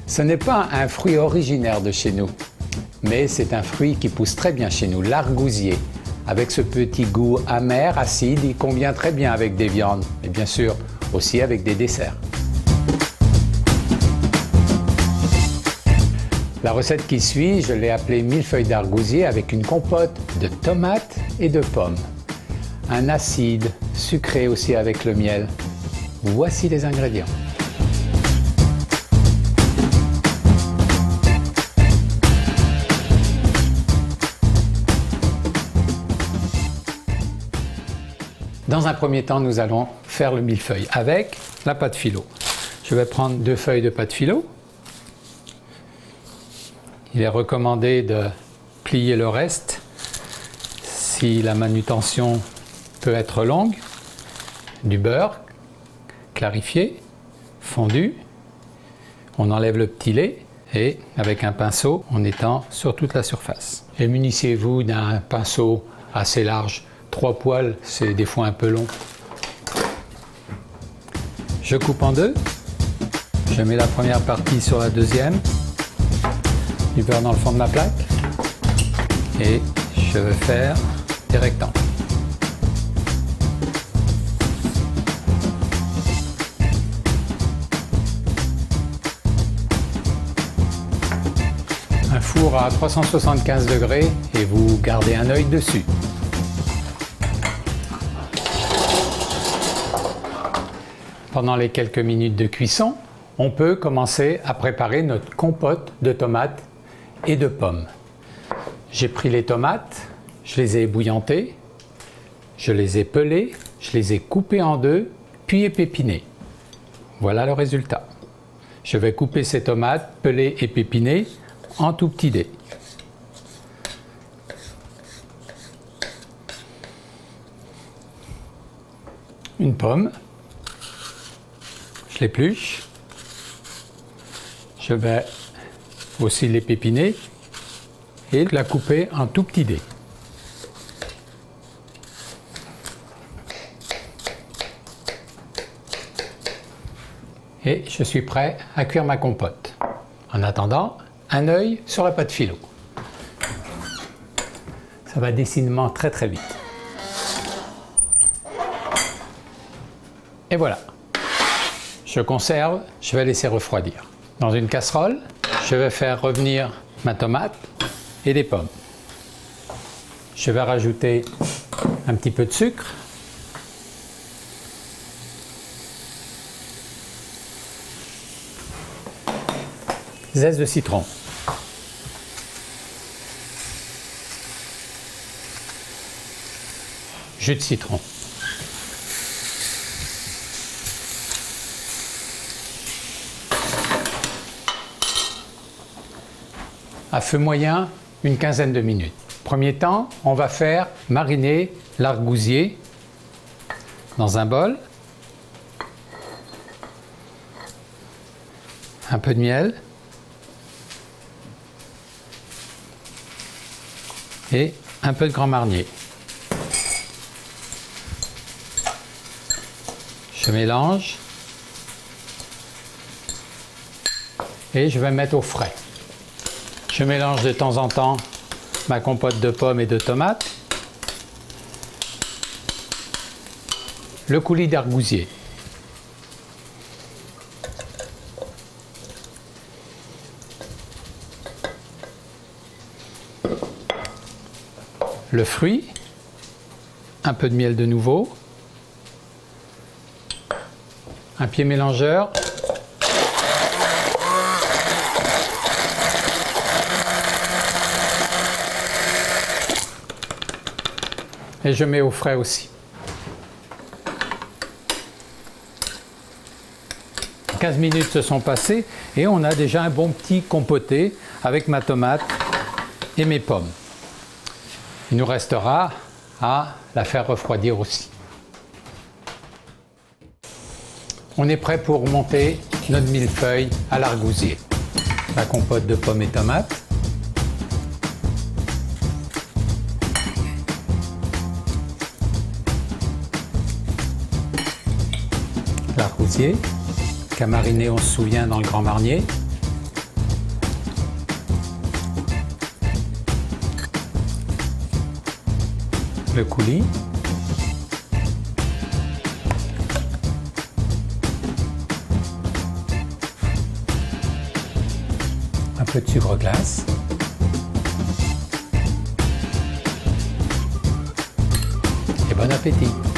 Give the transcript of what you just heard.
Ce n'est pas un fruit originaire de chez nous, mais c'est un fruit qui pousse très bien chez nous, l'argousier. Avec ce petit goût amer, acide, il convient très bien avec des viandes, et bien sûr aussi avec des desserts. La recette qui suit, je l'ai appelée millefeuille d'argousier avec une compote de tomates et de pommes. Un acide sucré aussi avec le miel. Voici les ingrédients. Dans un premier temps, nous allons faire le millefeuille avec la pâte philo. Je vais prendre 2 feuilles de pâte philo. Il est recommandé de plier le reste si la manutention peut être longue. Du beurre clarifié, fondu. On enlève le petit lait et avec un pinceau, on étend sur toute la surface. Et munissez-vous d'un pinceau assez large. 3 poils, c'est des fois un peu long. Je coupe en 2. Je mets la première partie sur la deuxième. Du beurre dans le fond de ma plaque. Et je vais faire des rectangles. Un four à 375 degrés et vous gardez un œil dessus. Pendant les quelques minutes de cuisson, on peut commencer à préparer notre compote de tomates et de pommes. J'ai pris les tomates, je les ai ébouillantées, je les ai pelées, je les ai coupées en 2, puis épinées. Voilà le résultat. Je vais couper ces tomates pelées et pépinées en tout petits dés. Une pomme. Je l'épluche, je vais aussi l'épépiner et la couper en tout petits dés. Et je suis prêt à cuire ma compote. En attendant, un œil sur la pâte philo. Ça va décidément très très vite. Et voilà. Je conserve, je vais laisser refroidir. Dans une casserole, je vais faire revenir ma tomate et des pommes. Je vais rajouter un petit peu de sucre. Zeste de citron. Jus de citron. À feu moyen, une quinzaine de minutes. Premier temps, on va faire mariner l'argousier dans un bol. Un peu de miel. Et un peu de Grand Marnier. Je mélange. Et je vais mettre au frais. Je mélange de temps en temps ma compote de pommes et de tomates, le coulis d'argousier, le fruit, un peu de miel de nouveau, un pied mélangeur, et je mets au frais aussi. 15 minutes se sont passées et on a déjà un bon petit compoté avec ma tomate et mes pommes. Il nous restera à la faire refroidir aussi. On est prêt pour monter notre millefeuille à l'argousier. La compote de pommes et tomates. L'argousier, qu'a mariné, on se souvient, dans le Grand Marnier. le coulis. Un peu de sucre glace. Et bon appétit!